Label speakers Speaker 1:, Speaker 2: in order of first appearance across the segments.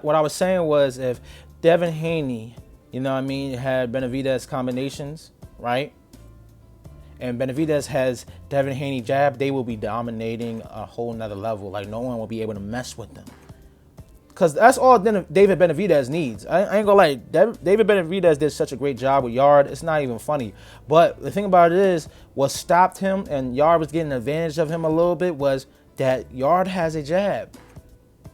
Speaker 1: What I was saying was if Devin Haney, you know what I mean, had Benavidez combinations, right? And Benavidez has Devin Haney jab, they will be dominating a whole nother level. Like no one will be able to mess with them. Because that's all David Benavidez needs. I ain't gonna lie. David Benavidez did such a great job with Yard. It's not even funny. But the thing about it is, what stopped him and Yard was getting advantage of him a little bit was that Yard has a jab.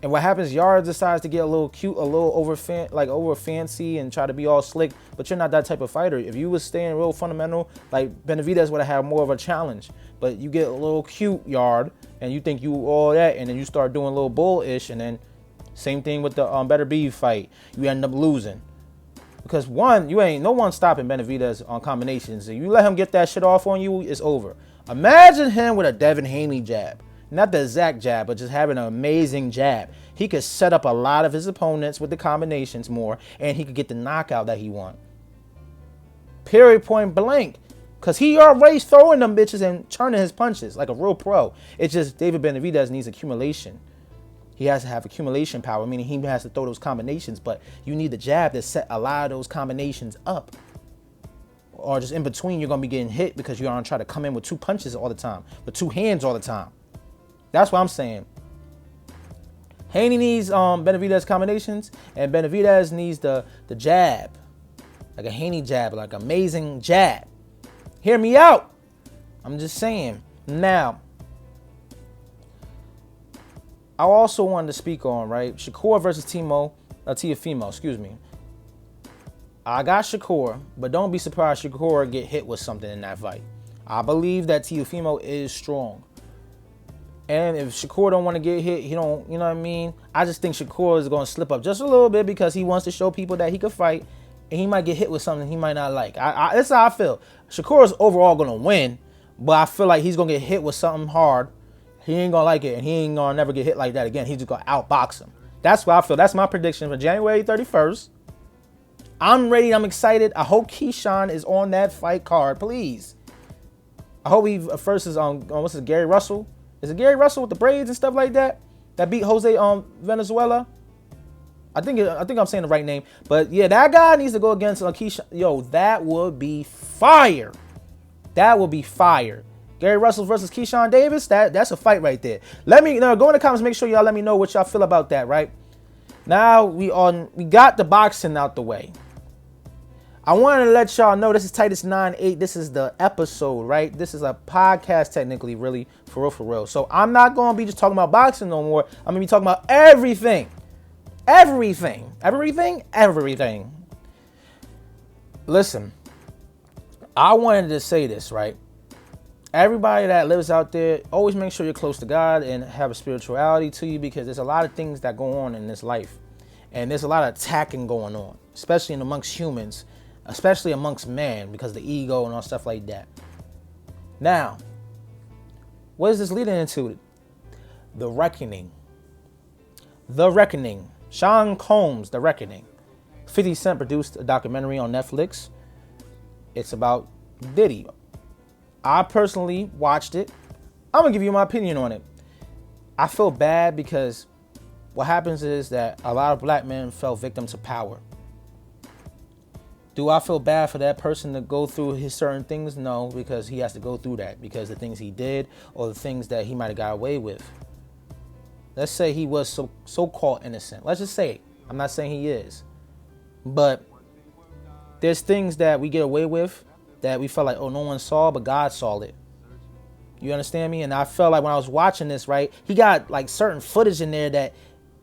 Speaker 1: And what happens, Yard decides to get a little cute, a little over fancy and try to be all slick, but you're not that type of fighter. If you was staying real fundamental, like Benavidez would have had more of a challenge. But you get a little cute, Yard, and you think you all that, and then you start doing a little bullish, and then same thing with the Better Be fight. You end up losing. Because one, no one stopping Benavidez on combinations. If you let him get that shit off on you, it's over. Imagine him with a Devin Haney jab. Not the exact jab, but just having an amazing jab. He could set up a lot of his opponents with the combinations more, and he could get the knockout that he want. Period, point blank. Because he already throwing them bitches and turning his punches like a real pro. It's just David Benavidez needs accumulation. He has to have accumulation power, meaning he has to throw those combinations, but you need the jab to set a lot of those combinations up. Or just in between, you're going to be getting hit because you're going to try to come in with two punches all the time, with two hands all the time. That's what I'm saying. Haney needs Benavidez combinations, and Benavidez needs the jab. Like a Haney jab, like an amazing jab. Hear me out. I'm just saying. Now, I also wanted to speak on, right, Shakur versus Teófimo, excuse me. I got Shakur, but don't be surprised Shakur get hit with something in that fight. I believe that Teófimo is strong. And if Shakur don't want to get hit, he don't, you know what I mean? I just think Shakur is going to slip up just a little bit because he wants to show people that he could fight, and he might get hit with something he might not like. That's how I feel. Shakur is overall going to win, but I feel like he's going to get hit with something hard. He ain't going to like it, and he ain't going to never get hit like that again. He's just going to outbox him. That's what I feel. That's my prediction for January 31st. I'm ready. I'm excited. I hope Keyshawn is on that fight card, please. I hope he first is on what's his, Gary Russell? Is it Gary Russell with the braids and stuff like that? That beat Jose Venezuela? I think I'm saying the right name. But yeah, that guy needs to go against Keyshawn. Yo, that would be fire. That would be fire. Gary Russell versus Keyshawn Davis, that's a fight right there. Let me go in the comments, make sure y'all let me know what y'all feel about that, right? Now we got the boxing out the way. I wanted to let y'all know this is Tytus98. This is the episode, right? This is a podcast technically, really, for real. So I'm not going to be just talking about boxing no more. I'm going to be talking about everything. Everything. Listen, I wanted to say this, right? Everybody that lives out there, always make sure you're close to God and have a spirituality to you, because there's a lot of things that go on in this life. And there's a lot of attacking going on, especially amongst humans, especially amongst man, because of the ego and all stuff like that. Now, what is this leading into? The Reckoning. The Reckoning. Sean Combs, The Reckoning. 50 Cent produced a documentary on Netflix. It's about Diddy. I personally watched it. I'm going to give you my opinion on it. I feel bad because what happens is that a lot of black men fell victim to power. Do I feel bad for that person to go through his certain things? No, because he has to go through that because the things he did or the things that he might have got away with. Let's say he was so-called innocent. Let's just say, I'm not saying he is. But there's things that we get away with that we felt like, oh, no one saw, but God saw it. You understand me? And I felt like when I was watching this, right, he got like certain footage in there that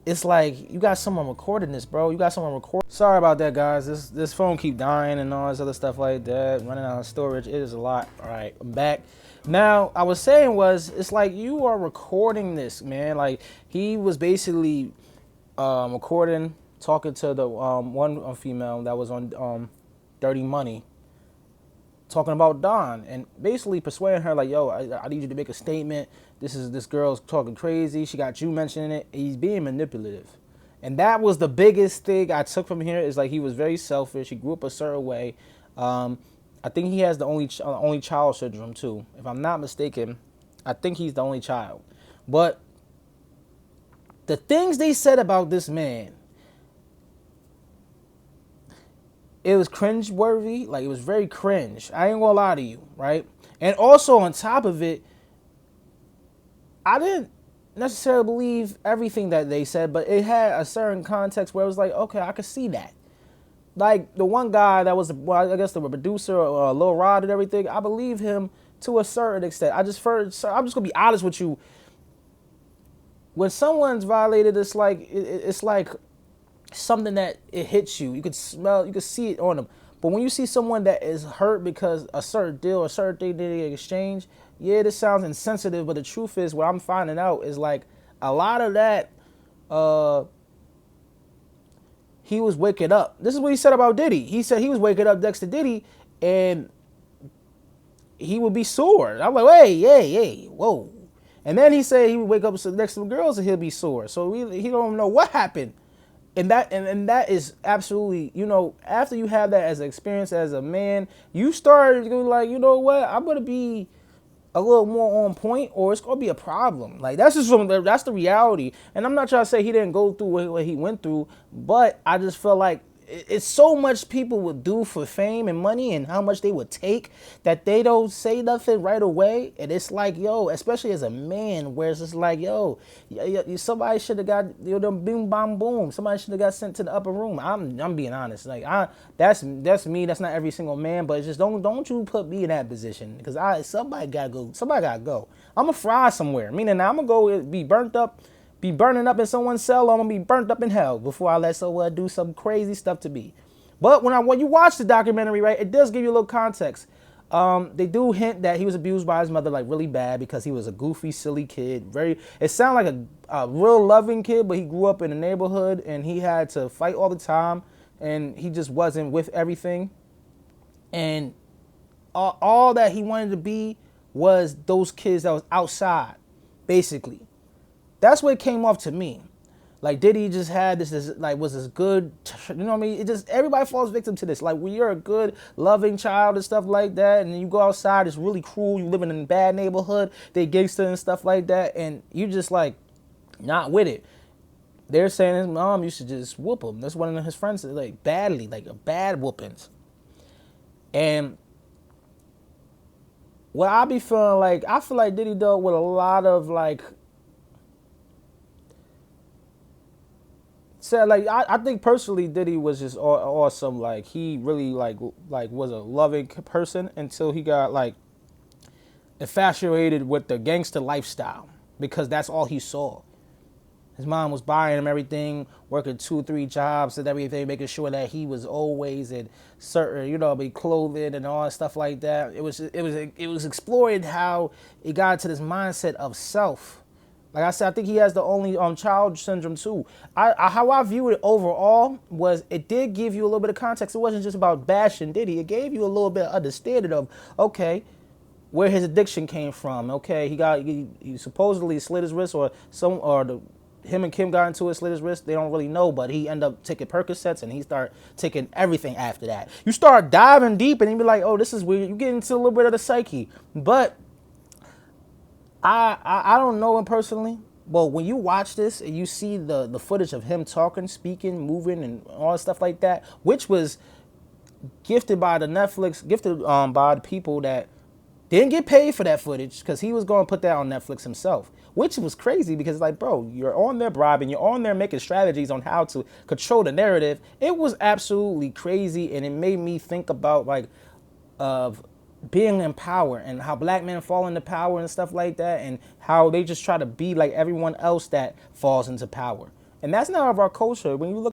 Speaker 1: it's like, you got someone recording this, bro. You got someone recording. Sorry about that, guys. This phone keep dying and all this other stuff like that. Running out of storage. It is a lot. All right, I'm back. Now, I was saying it's like you are recording this, man. Like, he was basically recording, talking to the one female that was on Dirty Money, talking about Don, and basically persuading her like, yo, I need you to make a statement. This girl's talking crazy. She got you mentioning it. He's being manipulative. And that was the biggest thing I took from here, is like he was very selfish. He grew up a certain way. I think he has the only child syndrome too. If I'm not mistaken, I think he's the only child. But the things they said about this man, it was cringe worthy. Like, it was very cringe. I ain't gonna lie to you, right? And also on top of it, I didn't necessarily believe everything that they said, but it had a certain context where it was like, okay, I could see that. Like the one guy that was, well, I guess the producer or Lil Rod and everything, I believe him to a certain extent. I'm just gonna be honest with you. When someone's violated, it's like something that it hits you. You could smell, you could see it on them. But when you see someone that is hurt because a certain deal or a certain thing they exchange, yeah, this sounds insensitive, but the truth is, what I'm finding out is like a lot of that. He was waking up. This is what he said about Diddy. He said he was waking up next to Diddy, and he would be sore. I'm like, hey, whoa. And then he said he would wake up next to the girls and he'll be sore. So he don't know what happened. And that is absolutely, after you have that as an experience as a man, you start to go like, you know what, I'm going to be a little more on point or it's going to be a problem. Like, that's the reality. And I'm not trying to say he didn't go through what he went through, but I just feel like it's so much people would do for fame and money and how much they would take that they don't say nothing right away. And it's like, yo, especially as a man, where it's just like, yo, somebody should have got, them boom, bam, boom. Somebody should have got sent to the upper room. I'm being honest. Like, that's me. That's not every single man, but it's just don't you put me in that position, because somebody gotta go. Somebody gotta go. I'm gonna fry somewhere. Meaning I'm gonna go be burnt up. Be burning up in someone's cell, I'm gonna be burnt up in hell before I let someone do some crazy stuff to me. But when you watch the documentary, right, it does give you a little context. They do hint that he was abused by his mother like really bad because he was a goofy, silly kid. It sounded like a real loving kid, but he grew up in a neighborhood and he had to fight all the time, and he just wasn't with everything. And all that he wanted to be was those kids that was outside, basically. That's what it came off to me. Like, Diddy just had this was this good, you know what I mean? It just, everybody falls victim to this. Like, when you're a good, loving child and stuff like that, and then you go outside, it's really cruel, you living in a bad neighborhood, they gangster and stuff like that, and you just, like, not with it. They're saying his mom used to just whoop him. That's one of his friends said, like, badly, like, bad whoopings. And what I be feeling like, I feel like Diddy dealt with a lot of, like, I think personally Diddy was just awesome. Like, he really like was a loving person until he got like infatuated with the gangster lifestyle, because that's all he saw. His mom was buying him everything, working 2-3 jobs and everything, making sure that he was always in certain, clothing and all that stuff like that. It was exploring how it got into this mindset of self. Like I said, I think he has the only child syndrome too. How I view it overall was, it did give you a little bit of context. It wasn't just about bashing Diddy. It gave you a little bit of understanding of, okay, where his addiction came from. Okay, he supposedly slit his wrist, him and Kim got into it, slit his wrist. They don't really know, but he ended up taking Percocets and he started taking everything after that. You start diving deep and you be like, oh, this is weird. You get into a little bit of the psyche, but I don't know him personally, but when you watch this and you see the footage of him talking, speaking, moving, and all that stuff like that, which was gifted by by the people that didn't get paid for that footage, because he was going to put that on Netflix himself, which was crazy because, like, bro, you're on there bribing, you're on there making strategies on how to control the narrative. It was absolutely crazy, and it made me think about, like, of being in power and how black men fall into power and stuff like that, and how they just try to be like everyone else that falls into power. And that's not of our culture. When you look